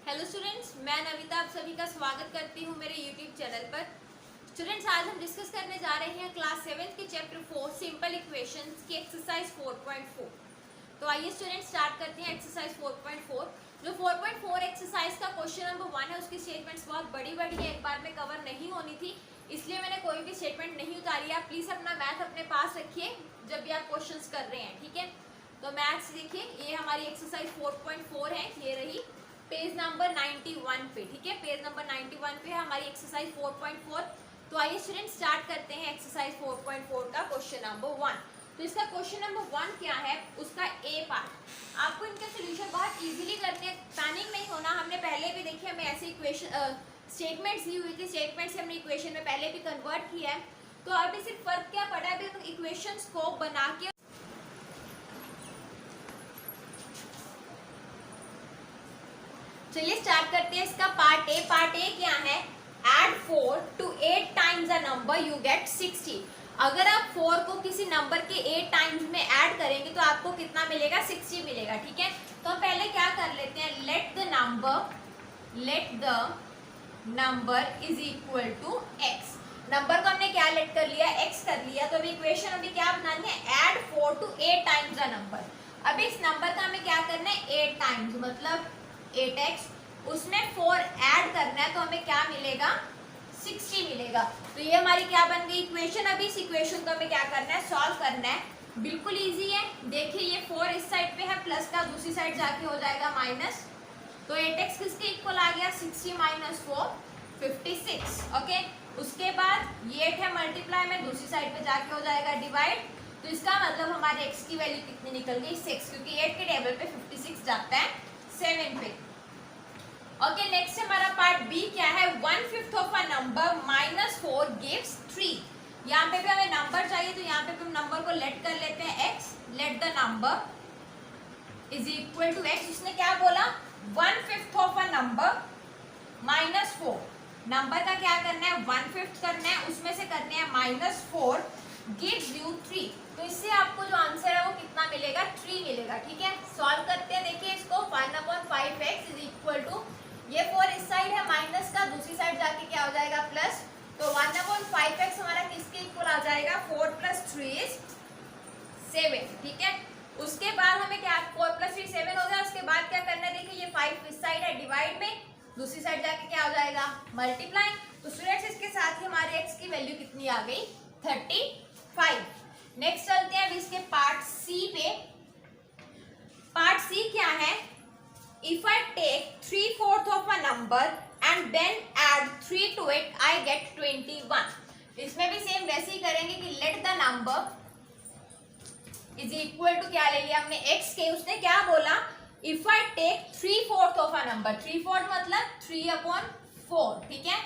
Hello students, मैं नविता आप सभी का स्वागत करती हूँ मेरे यूट्यूब चैनल पर। स्टूडेंट्स, आज हम डिस्कस करने जा रहे हैं क्लास 7 के चैप्टर 4 सिंपल इक्वेशंस की एक्सरसाइज 4.4। तो आइए स्टूडेंट्स स्टार्ट करते हैं एक्सरसाइज 4.4। जो 4.4 एक्सरसाइज का क्वेश्चन नंबर 1 है उसकी स्टेटमेंट्स बहुत बड़ी बड़ी है, एक बार में कवर नहीं होनी थी, इसलिए मैंने कोई भी स्टेटमेंट नहीं उतारी है। आप प्लीज अपना मैथ अपने पास रखिए जब भी आप क्वेश्चन कर रहे हैं, ठीक है। तो मैथ्स देखिए, ये हमारी एक्सरसाइज 4.4 है, ये रही पेज नंबर 91 पे, ठीक है। पेज नंबर 91 पे हमारी एक्सरसाइज 4.4। तो आइए स्टूडेंट स्टार्ट करते हैं एक्सरसाइज 4.4 का क्वेश्चन नंबर 1। तो इसका क्वेश्चन नंबर 1 क्या है, उसका ए पार्ट। आपको इनका सोल्यूशन बहुत इजीली करने, पैनिक नहीं होना। हमने पहले भी देखिए, हमें ऐसे इक्वेशन स्टेटमेंट्स दी हुई थी, स्टेटमेंट से हमने इक्वेशन में पहले भी कन्वर्ट किया है। तो अभी सिर्फ फर्क क्या पड़ा है, अभी हम इक्वेशंस को बना के चलिए स्टार्ट करते हैं इसका पार्ट ए। पार्ट ए क्या है, add 4 to 8 times a number you get 60। अगर आप 4 को किसी नंबर के 8 टाइम्स में ऐड करेंगे तो आपको कितना मिलेगा, 60 मिलेगा, ठीक है। तो हम पहले क्या कर लेते हैं, let the number is equal to X. Number को हमने क्या लेट कर लिया, एक्स कर लिया। तो अभी इक्वेशन अभी क्या बनानी है, add 4 to 8 times a number. अभी इस नंबर का हमें क्या करना है, 8 टाइम्स मतलब 8x, उसमें 4 ऐड करना है तो हमें क्या मिलेगा, 60 मिलेगा। तो ये हमारी क्या बन गई इक्वेशन। अभी इस इक्वेशन को हमें क्या करना है, सॉल्व करना है। बिल्कुल इजी है, देखिए ये 4 इस साइड पे है, प्लस का दूसरी साइड जाके हो जाएगा माइनस। तो 8x किसके इक्वल आ गया, 60 माइनस 4 56, ओके। उसके बाद ये 8 है, मल्टीप्लाई में दूसरी साइड पे जाके हो जाएगा डिवाइड। तो इसका मतलब हमारे x की वैल्यू कितनी निकल गई, 6, क्योंकि 8 के टेबल पे 56 जाता है 7 पे। ओके, नेक्स्ट हमारा पार्ट बी क्या है, 1/5 of a number minus 4 gives 3। यहाँ पे भी हमें नंबर चाहिए, तो यहाँ पे हम नंबर को लेट कर लेते हैं x। Let the number is equal to x। उसने क्या बोला, 1/5 of a number minus 4। Number का क्या करना है, 1/5 करना है, उसमें से करने हैं माइनस 4 गिव्स यू 3। तो इससे आपको जो आंसर है वो कितना मिलेगा, 3 मिलेगा, ठीक है। सॉल्व करते हैं, देखिए इसको 1/5x इज इक्वल टू, ये 4 इस साइड है माइनस का, दूसरी साइड जाके क्या हो जाएगा प्लस। तो 1/5x हमारा किसके इक्वल आ जाएगा, 4 + 3 = 7, ठीक है। उसके बाद हमें क्या, 4 + 3 7 हो गया। उसके बाद क्या करना है, देखिए ये 5 इस साइड है डिवाइड में, दूसरी साइड जाके क्या हो जाएगा मल्टीप्लाई। तो स्टूडेंट्स इसके साथ ही हमारे x की वैल्यू कितनी आ गई, 35। नेक्स्ट चलते हैं अभी इसके पार्ट सी पे। पार्ट सी क्या है, if I take 3/4 of a number and then add 3 to it, I get 21। इसमें भी सेम वैसे ही करेंगे कि let the number is equal to, क्या ले लिया हमने x के, उसने क्या बोला, if I take 3/4 of a number, 3/4 मतलब 3/4, ठीक है।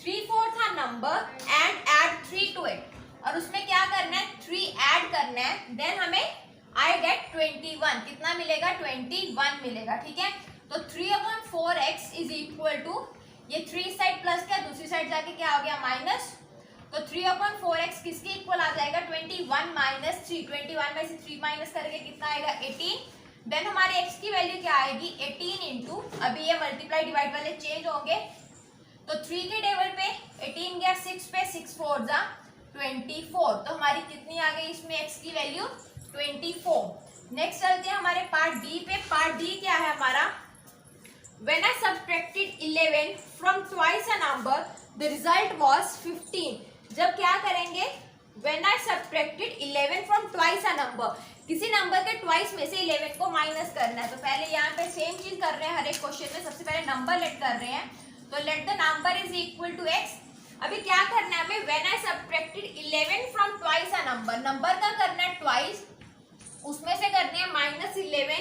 3/4 a number and add 3 to it, और उसमें क्या करना है, 3 ऐड करना है, देन हमें I get 21, कितना मिलेगा, 21 मिलेगा, ठीक है। तो 3/4x इज इक्वल टू, ये 3 साइड प्लस क्या, दूसरी साइड जाके क्या हो गया माइनस। तो 3/4x किसके इक्वल आ जाएगा, 21 माइनस 3। 21 में से 3 माइनस करके कितना आएगा, 18। देन हमारे x की वैल्यू क्या आएगी, 18 इंटू, अभी ये मल्टीप्लाई डिवाइड वाले चेंज होंगे। तो 3 के टेबल पे 18 गया 6 पे, 6 4 जा 24। तो हमारी कितनी आ गई इसमें x की वैल्यू, 24। नेक्स्ट चलते हैं हमारे पार्ट डी पे। पार्ट डी क्या है हमारा, when I subtracted 11 from twice a number the result was 15। जब क्या करेंगे, when I subtracted 11 from twice a number, किसी नंबर के ट्वाइस में से 11 को माइनस करना है। तो पहले यहाँ पे सेम चीज कर रहे हैं, हर एक क्वेश्चन में सबसे पहले नंबर लेट कर रहे हैं। तो let the number is equal to x। अभी क्या करना है हमें, when I subtracted 11 from twice a number, number का करना है ट्वाइस, उसमें से करने हैं -11,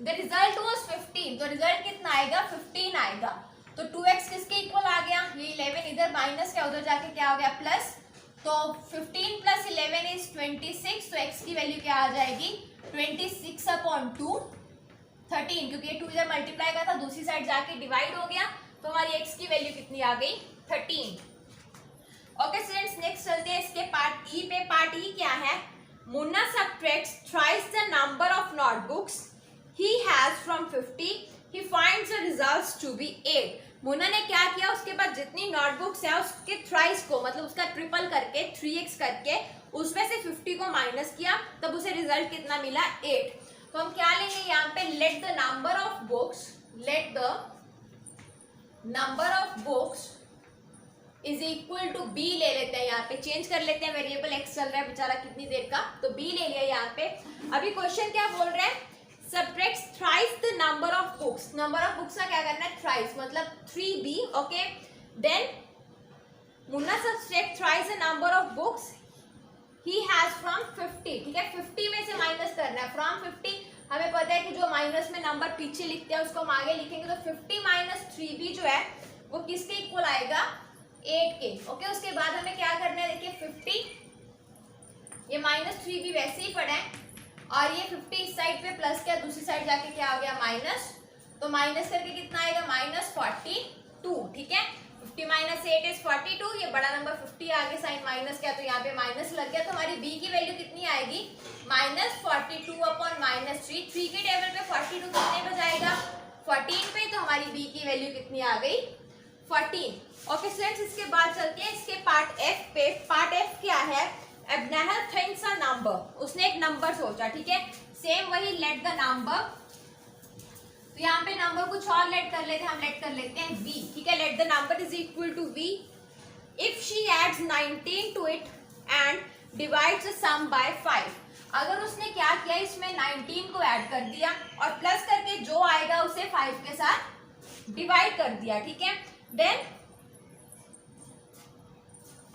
द रिजल्ट वाज 15। तो रिजल्ट कितना आएगा, 15 आएगा। तो 2x किसके इक्वल आ गया, ये 11 इधर माइनस क्या, उधर जाके क्या हो गया प्लस। तो 15 + 11 = 26। तो x की वैल्यू क्या आ जाएगी, 26/2 13, क्योंकि ये 2 इधर मल्टीप्लाई का था, दूसरी साइड जाके डिवाइड हो गया। तो हमारी x की वैल्यू कितनी आ गई, 13। ओके स्टूडेंट्स, नेक्स्ट चलते हैं इसके पार्ट ई पे। पार्ट ई क्या है, Munna subtracts thrice the number of notebooks he has from 50 he finds the results to be 8। Munna ने क्या किया, उसके बाद जितनी नोटबुक्स है उसके थ्राइस को, मतलब उसका ट्रिपल करके 3x करके उसमें से 50 को माइनस किया, तब उसे रिजल्ट कितना मिला, 8। तो हम क्या लेंगे यहाँ पे, let the number of books, let the number of books is equal to B ले लेते हैं, यहाँ पे चेंज कर लेते हैं, वेरिएबल एक्स चल रहा है बेचारा कितनी देर का, तो बी ले लिया यहाँ पे। अभी क्वेश्चन क्या बोल रहे हैं, subtract thrice the number of books, number of books का क्या करना है, थ्राइस मतलब 3b, okay. Then Munna subtract thrice the number of books he has from 50, ठीक है, 50 में से माइनस करना है, फ्रॉम 50 हमें पता है कि जो माइनस में नंबर पीछे लिखते हैं उसको हम आगे लिखेंगे, तो 50 माइनस 3b जो है वो किसके इक्वल आएगा, 8 के, ओके। उसके बाद हमें क्या करना है, देखिए 50, ये माइनस 3b वैसे ही पड़ा है, और ये 50 इस साइड पे प्लस किया, दूसरी साइड जाके क्या हो गया, माइनस, तो माइनस करके कितना आएगा, माइनस 42, ठीक है। 50 माइनस 8 इज 42, ये बड़ा नंबर 50 आगे साइन माइनस किया तो यहाँ पे माइनस लग गया, तो हमारी b की वैल्यू कितनी आएगी, माइनस 42 अपॉन माइनस 3, 3 के टेबल पे 42 कितने पे जाएगा, 14 पे, तो हमारी b की वैल्यू कितनी आ गई, 14। ओके स्टूडेंट्स, इसके बाद चलते हैं इसके पार्ट एफ पे। पार्ट एफ क्या है, अबनेहल थिंक्स अ नंबर, उसने एक नंबर सोचा, ठीक है, सेम वही लेट द नंबर, तो यहाँ पे नंबर कुछ और लेट कर लेते हैं, हम लेट कर लेते हैं v, ठीक है, let the number is equal to v if she adds 19 to it and divides the sum by 5। अगर उसने क्या किया, इसमें 19 को ऐड कर दिया और प्लस करके जो आएगा उसे 5 के साथ डिवाइड कर दिया, ठीक है। Then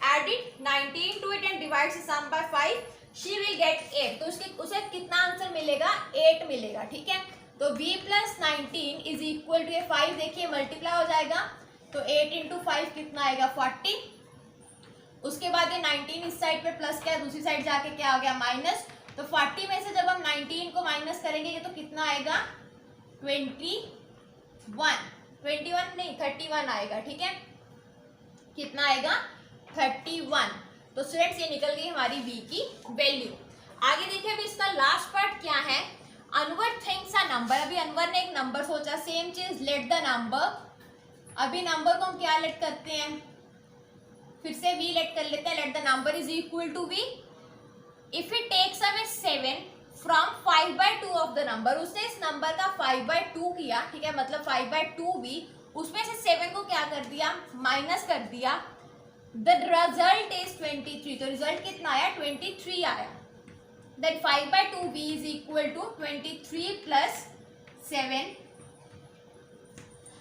added 19 to it and divides the sum by 5, she will get 8, तो उसे कितना आंसर मिलेगा, 8 मिलेगा, ठीक है। तो v plus 19 is equal to 5, देखिए मल्टीप्लाई हो जाएगा, तो 8 इंटू 5 कितना आएगा, 40। उसके बाद ये 19 इस साइड पे प्लस किया, दूसरी साइड जाके क्या हो गया, माइनस, तो 40 में से जब हम 19 को माइनस करेंगे तो कितना आएगा, 21 नहीं 31 आएगा, ठीक है, कितना आएगा, 31। तो स्टूडेंट्स ये निकल गई हमारी v की वैल्यू। आगे देखिए अभी इसका लास्ट पार्ट क्या है, अनवर थिंक्स अ नंबर। अभी अनवर ने एक नंबर सोचा, सेम चीज लेट द नंबर। अभी नंबर को हम क्या लेट करते हैं, फिर से v लेट कर लेते हैं, let the number is equal to v if it takes away 7 from 5/2 of the number. उसने इस नंबर का 5/2 किया, ठीक है, मतलब 5/2 भी, उसमें से 7 को क्या कर दिया, माइनस कर दिया, द रिजल्ट इज 23, तो रिजल्ट कितना आया, 23 आया। Then 5/2 v is equal to 23 plus 7।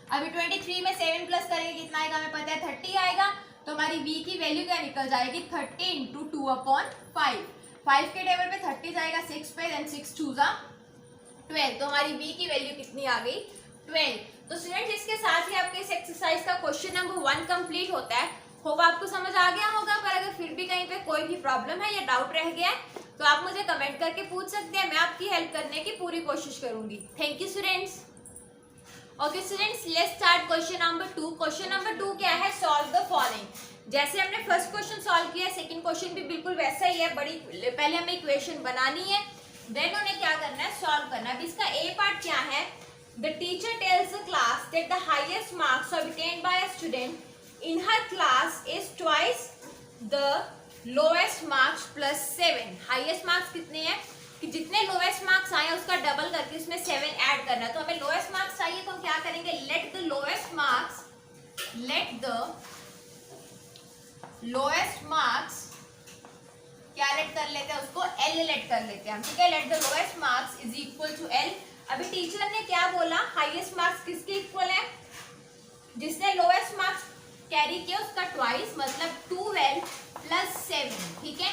अभी 23 में 7 प्लस करेंगे कितना आएगा, हमें पता है 30 आएगा, तो हमारी v की वैल्यू क्या निकल जाएगी, 30 इंटू 2/5। 5 के टेबल पे 30 जाएगा 6 पे, देन 6 2 जा 12, तो हमारी v की वैल्यू कितनी आ गई, 12। तो स्टूडेंट्स इसके साथ ही आपके इस एक्सरसाइज का क्वेश्चन नंबर 1 कंप्लीट होता है। होप आपको समझ आ गया होगा, पर अगर फिर भी कहीं पे कोई भी प्रॉब्लम है या डाउट रह गया है तो आप मुझे कमेंट करके पूछ सकते हैं, मैं आपकी हेल्प करने की पूरी कोशिश करूंगी। Thank you students. Okay students, let's start question number 2। Question number 2 क्या है, सॉल्व द फॉलोइंग। जैसे हमने फर्स्ट क्वेश्चन सॉल्व किया, सेकंड क्वेश्चन भी बिल्कुल वैसा ही है। पहले हमें इक्वेशन बनानी है, देन उन्हें क्या करना है, सॉल्व करना है। अभी इसका ए पार्ट क्या है, the teacher tells the class that the highest marks obtained by a student in her class is twice the lowest marks plus 7। Highest marks कितने हैं, कि जितने लोएस्ट मार्क्स आए उसका डबल करके उसमें 7 ऐड करना है। तो हमें लोएस्ट मार्क्स चाहिए, तो हम क्या करेंगे, लेट द लोएस्ट मार्क्स क्या लेट कर लेते हैं, उसको L लेट कर लेते हैं हम, ठीक है। Let the lowest marks is equal to L। अभी टीचर ने क्या बोला, हाईएस्ट मार्क्स किसके इक्वल है, जिसने लोएस्ट मार्क्स कैरी किया उसका ट्वाइस, मतलब 12 प्लस 7, ठीक है।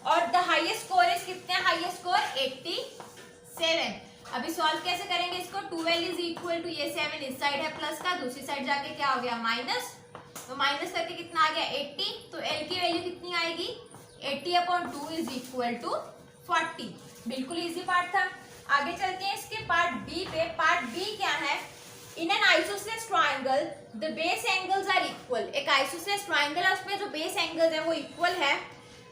और द हाईएस्ट स्कोर इज कितने, हाईएस्ट स्कोर 87। अभी सॉल्व कैसे करेंगे इसको, 12 इज इक्वल टू, ये 7 इस साइड है प्लस का, दूसरी साइड जाके क्या हो गया, माइनस, तो माइनस करके कितना आ गया 80, तो L की वैल्यू कितनी आएगी, 80/2 इज इक्वल टू 40। बिल्कुल इजी पार्ट था। आगे चलते हैं इसके पार्ट बी पे। पार्ट बी क्या है, in an isosceles triangle the base angles are equal. एक आइसोसेलेस ट्राइंगल है, उसमें जो बेस एंगल्स है वो इक्वल है।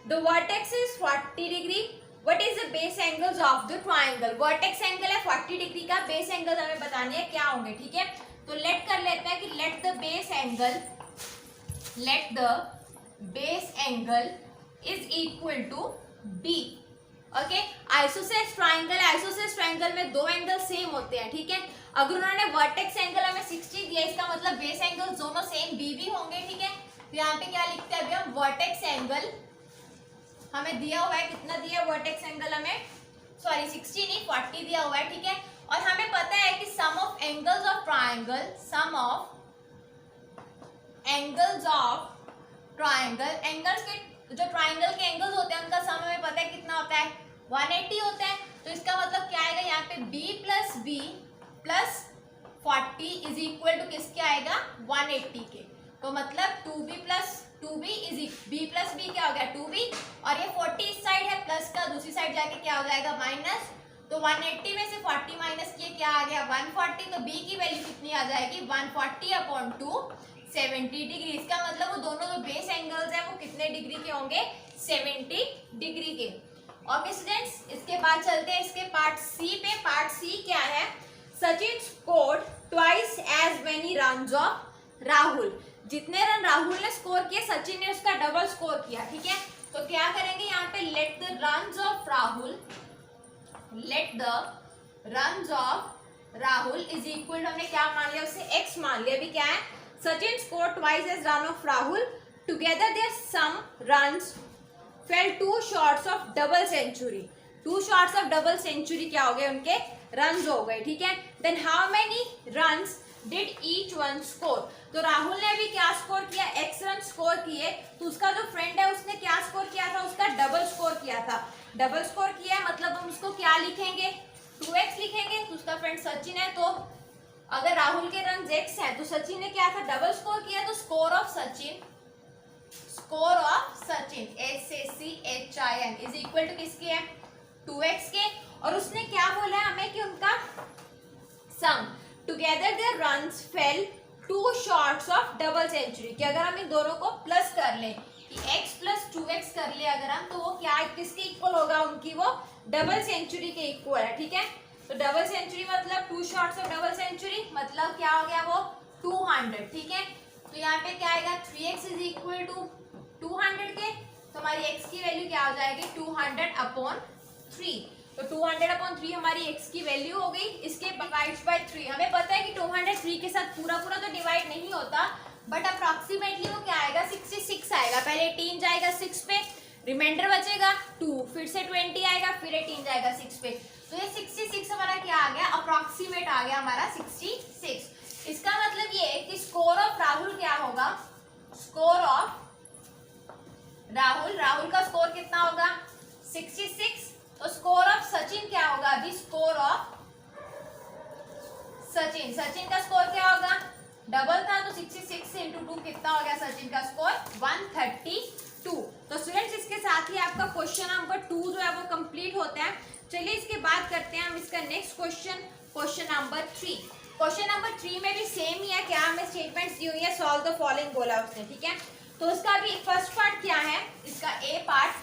The vertex is 40 degree, what is the base angles of the triangle. Vertex angle है 40 डिग्री का, बेस एंगल हमें बताने हैं क्या होंगे, ठीक है। तो लेट कर लेते हैं कि let the base angle is equal to B. Okay, isosceles triangle में दो एंगल सेम होते हैं, ठीक है। अगर उन्होंने वर्टेक्स एंगल हमें 60 दिया, इसका मतलब बेस एंगल दोनों सेम बी भी होंगे, ठीक है। तो यहाँ पे क्या लिखते हैं अभी हम, वर्टेक्स एंगल हमें दिया हुआ है, कितना दिया है वर्टेक्स एंगल हमें, सॉरी 60 नहीं 40 दिया हुआ है, ठीक है। और हमें पता है कि sum of angles of triangle, angles के जो ट्राइंगल के एंगल्स होते हैं उनका सम हमें पता है कितना होता है, 180 होता है। तो इसका मतलब क्या आएगा यहाँ पे, b plus 40 is equal to किसके आएगा, 180 के। तो मतलब 2b प्लस b क्या हो गया 2b, और ये 40 इस साइड है प्लस का, दूसरी साइड जाके क्या हो जाएगा माइनस। तो 180 में से 40 माइनस किए क्या आ गया 140, तो b की वैल्यू कितनी आ जाएगी 140/2 70 डिग्री। इसका मतलब वो दोनों जो बेस एंगल्स हैं वो कितने डिग्री के होंगे, 70 डिग्री के। ओके स्टूडेंट्स, इसके बाद चलते हैं इसके पार्ट सी पे। पार्ट सी क्या है, Sachin scored twice as many runs of Rahul. जितने रन राहुल ने स्कोर किए सचिन ने उसका डबल स्कोर किया, ठीक है। तो क्या करेंगे यहाँ पे, let the runs of Rahul is equal, हमने क्या मान लिया उसे x मान लिया। अभी क्या है, Sachin score twice as run of Rahul, together their sum runs fell 2 shots of double century. 2 shots of double century क्या हो गए, उनके रन्स हो गए, ठीक है। Then how many runs did each one score. तो राहुल ने भी क्या स्कोर किया, x रन स्कोर किए, तो उसका जो फ्रेंड है उसने क्या स्कोर किया था, उसका डबल स्कोर किया था। डबल स्कोर किया मतलब हम उसको क्या लिखेंगे, 2x लिखेंगे। तो उसका फ्रेंड सचिन है, तो अगर राहुल के रन x है तो सचिन ने क्या था, डबल स्कोर किया, तो score of Sachin SACHIN is equal to किसके है, 2x के। और उसने क्या बोला है हमें कि उनका sum together their runs fell 2 shots of double century, कि अगर हम इन दोनों को प्लस कर लें कि x प्लस 2x कर ले अगर हम, तो वो क्या किसके इक्वल होगा, उनकी वो डबल सेंचुरी के इक्वल है, ठीक है। तो डबल सेंचुरी मतलब 2 शॉट्स ऑफ डबल सेंचुरी मतलब क्या हो गया वो 200, ठीक है। तो यहाँ पे क्या आएगा 3x इज इक्वल टू 200 के, तो हमारी x की वैल्यू क्या हो जाएगी 200/3। तो 200/3 हमारी x की वैल्यू हो गई। इसके डिवाइड बाय 3, हमें पता है कि 203 के साथ पूरा तो डिवाइड नहीं होता, बट अप्रॉक्सीमेटली वो क्या आएगा 66 आएगा। पहले 18 जाएगा 6 पे, रिमाइंडर बचेगा 2, फिर से 20 आएगा, फिर 18 जाएगा 6 पे। तो ये 66 हमारा क्या आ गया, अप्रॉक्सीमेट आ गया हमारा 66। इसका मतलब ये है कि स्कोर ऑफ राहुल क्या होगा, स्कोर ऑफ राहुल का स्कोर कितना होगा 66। तो स्कोर ऑफ सचिन क्या होगा, अभी स्कोर ऑफ सचिन का स्कोर क्या होगा, डबल था तो 66 × 2 कितना हो गया सचिन का स्कोर 132। तो स्टूडेंट्स इसके साथ ही आपका क्वेश्चन नंबर 2 जो है वो कंप्लीट होता है। चलिए इसके बाद करते हैं हम इसका next question number 3। Question number 3 में भी सेम ही है, क्या हमें स्टेटमेंट्स दी हुई है, सॉल्व द फॉलोइंग बोला उसने, ठीक है। तो उसका भी फर्स्ट पार्ट क्या है, इसका ए पार्ट,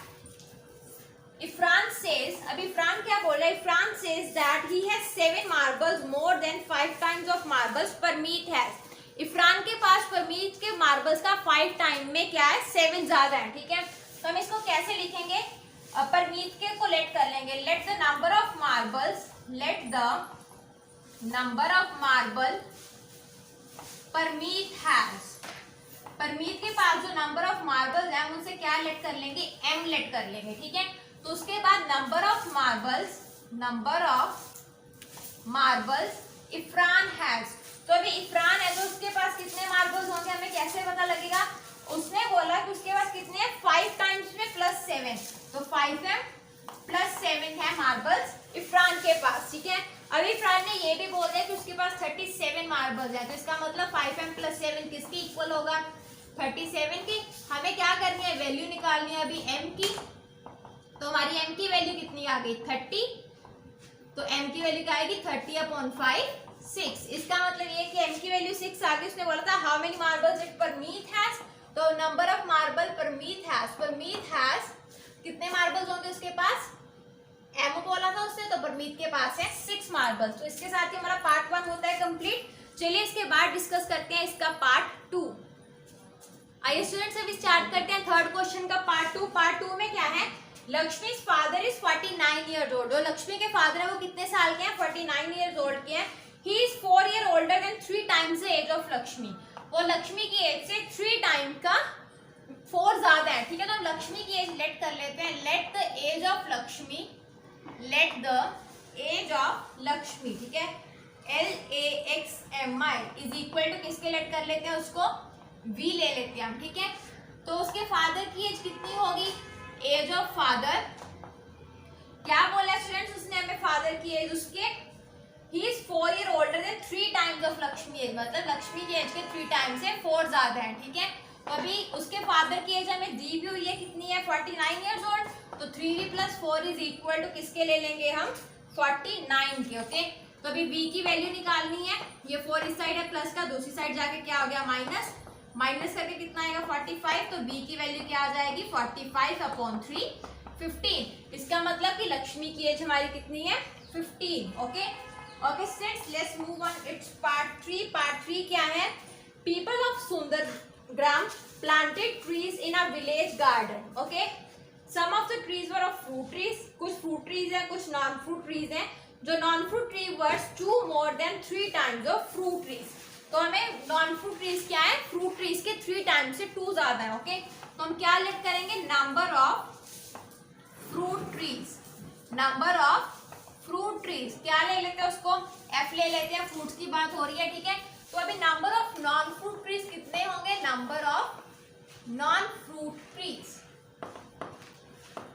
इफरान सेज, अब इफरान क्या बोल रहा है, Ifran says that he has 7 marbles more than 5 times of marbles Parmeet has. Ifran के पास परमीत के मार्बल्स का 5 टाइम में क्या है 7 ज्यादा है, ठीक है। तो हम इसको कैसे लिखेंगे, परमीत के को लेट कर लेंगे, late the number of marble Parmeet has. Parmeet के पास जो नंबर ऑफ मार्बल्स है उनसे क्या लेट कर लेंगे, m लेट कर लेंगे, ठीक है। तो उसके बाद number of marbles Ifran has. तो अभी इफरान है तो उसके पास कितने मार्बल्स होंगे, हमें कैसे पता लगेगा, उसने बोला कि उसके पास कितने हैं 5 टाइम्स में +7, तो 5m + 7 है मार्बल्स इफरान के पास, ठीक है। अभी इफरान ने ये भी बोल दिया कि उसके पास 37 मार्बल्स है, तो इसका मतलब 5m + 7 किसकी इक्वल होगा 37 की। हमें क्या करनी है, वैल्यू निकालनी है अभी m की। तो हमारी m की वैल्यू कितनी आ गई 30, तो m की वैल्यू क्या आएगी 30/5 6। इसका मतलब ये कि m की वैल्यू 6 आ गई। उसने बोला था how many marbles it Parmeet has, तो number of marble Parmeet has कितने मार्बल्स होंगे उसके पास एमओ बोला था उसने, तो परमीत के पास है 6 मार्बल्स। तो इसके साथ ही हमारा पार्ट 1 होता है कंप्लीट। चलिए इसके बाद डिस्कस करते हैं इसका पार्ट 2। आइए स्टूडेंट्स अभी स्टार्ट करते हैं थर्ड क्वेश्चन का पार्ट 2। पार्ट 2 में क्या है, Lakshmi father is 49 years old. Lakshmi के फादर है वो कितने साल के हैं, 49 ईयर्स ओल्ड के हैं। He is 4 year older than 3 times the age of Lakshmi. वो लक्ष्मी की एज से 3 टाइम का 4 ज्यादा है, ठीक है। तो हम लक्ष्मी की एज लेट कर लेते हैं। Let the age of Lakshmi, let the age of Lakshmi, ठीक है, LAXMI इज इक्वल टू किसके लेट कर लेते हैं उसको, V ले लेते हैं हम, ठीक है। तो उसके फादर की एज कितनी होगी, एज ऑफ फादर, क्या बोला स्टूडेंट्स उसने हमें, फादर की एज उसके, he is 4 year older than 3 times of Lakshmi age, मतलब लक्ष्मी की एज के 3 टाइम्स से 4 ज्यादा है, ठीक है। तो अभी उसके फादर की एज हमें दी भी हुई है, कितनी है, 49 ईयर्स ओल्ड। तो 3 + 4 इज इक्वल टू किसके ले लेंगे हम, 49 के, ओके। तो अभी v की वैल्यू निकालनी है, ये 4 इस साइड है प्लस का, दूसरी साइड जाके क्या हो गया माइनस, माइनस करके कितना आएगा 45। तो v की वैल्यू क्या आ जाएगी 45/3 15। इसका मतलब कि लक्ष्मी की एज हमारी कितनी है 15, okay. Okay students let's move on its part 3। Part 3 क्या है, people of Sundargram planted trees in a village garden, okay. Some of the trees were of fruit trees, कुछ फ्रूट ट्रीज है कुछ नॉन फ्रूट ट्रीज है। जो non fruit tree were 2 more than 3 times of fruit trees. तो हमें non fruit trees क्या है, fruit trees के 3 टाइम्स से 2 ज्यादा है, ओके। तो हम क्या लेट करेंगे, number of fruit trees, number of fruit trees क्या ले लेते हैं उसको, F ले लेते हैं, फ्रूट्स की बात हो रही है, ठीक है। तो अभी number of non fruit trees कितने होंगे, number of non fruit trees.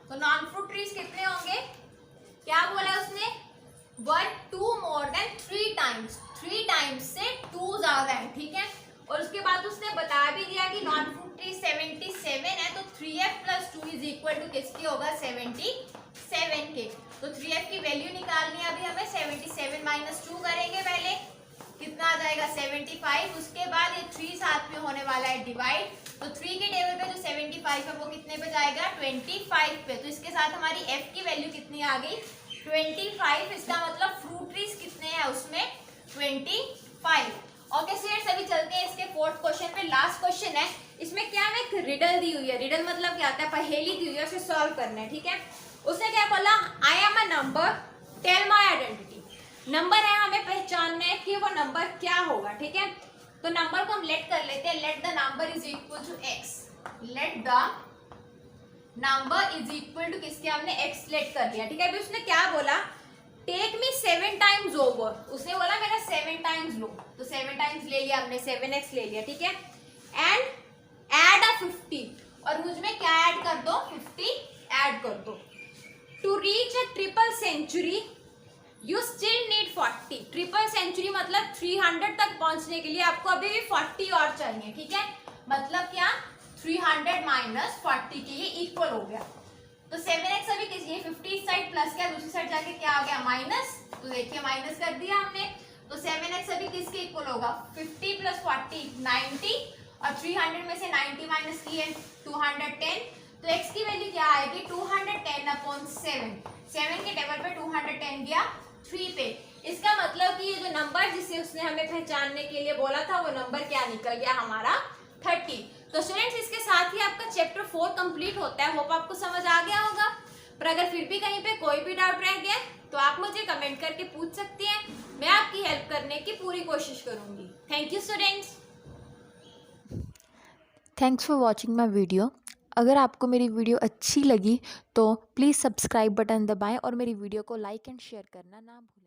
तो नॉन फ्रूट ट्रीज कितने होंगे, क्या बोला उसने, 1 2 more than 3 टाइम्स, 3 टाइम्स से 2 ज्यादा है, ठीक है। और उसके बाद उसने बता भी दिया कि नॉन फ्रूट ट्री 77 है, तो 3F + 2 इज इक्वल टू किसके होगा, 77 के। तो 3F की वैल्यू निकालनी है अभी हमें, 77 - 2 करेंगे पहले, कितना आ जाएगा 75। उसके बाद ये 3 साथ में होने वाला है डिवाइड, तो 3 के टेबल पे जो 75 है वो कितने पे जाएगा 25 पे। तो इसके साथ हमारी F की वैल्यू कितनी आ गई 25। इसका मतलब फ्रूट ट्रीज कितने हैं उसमें 25। ओके स्टूडेंट्स अभी चलते हैं इसके फोर्थ क्वेश्चन पे। लास्ट क्वेश्चन है, इसमें क्या है, एक रिडल दी हुई है। रिडल मतलब क्या होता है, पहेली दी हुई है, उसे सॉल्व करना है, ठीक है। उसने क्या बोला, I am a number tell my identity. Number है, हमें पहचानना है कि वो नंबर क्या होगा, ठीक है। तो नंबर को हम लेट कर लेते हैं, let the number is equal to x, let the number is equal to किसके, हमने x लेट कर दिया, ठीक है। अभी उसने क्या बोला, टेक मी 7 टाइम्स ओवर। उसने बोला मेरा 7 टाइम्स लो, तो 7 टाइम्स ले लिया हमने, 7x ले लिया, ठीक है। एंड ऐड अ 50, और मुझ में क्या ऐड कर दो 50 ऐड कर दो। To reach a triple century you still need 40। Triple century मतलब 300 तक पहुंचने के लिए आपको अभी भी 40 और चाहिए, ठीक है। मतलब क्या 300 - 40 के ये इक्वल हो गया। तो 7x अभी किस, ये 50 इस साइड प्लस क्या, दूसरी साइड जाके क्या आ गया माइनस, तो देखिए माइनस कर दिया हमने। तो 7x अभी किसके इक्वल होगा 50 + 40 90, और 300 में से 90 माइनस किए 210। तो x की वैल्यू क्या आएगी 210/7। 7 के टेबल पे 210 गया 3 पे। इसका मतलब कि ये जो नंबर जिसे उसने हमें पहचानने के लिए बोला था वो नंबर क्या निकल गया हमारा 30। तो स्टूडेंट्स इसके साथ ही आपका चैप्टर 4 कंप्लीट होता है। होप आपको समझ आ गया होगा। पर अगर फिर भी कहीं पे कोई भी डाउट रह गया तो आप मुझे कमेंट करके पूछ सकती हैं, मैं आपकी हेल्प करने की पूरी कोशिश करूंगी। Thank you students. Thanks for watching my video. अगर आपको मेरी वीडियो अच्छी लगी तो प्लीज़ सब्सक्राइब बटन दबाएं और मेरी वीडियो को लाइक एंड शेयर करना ना भूलें।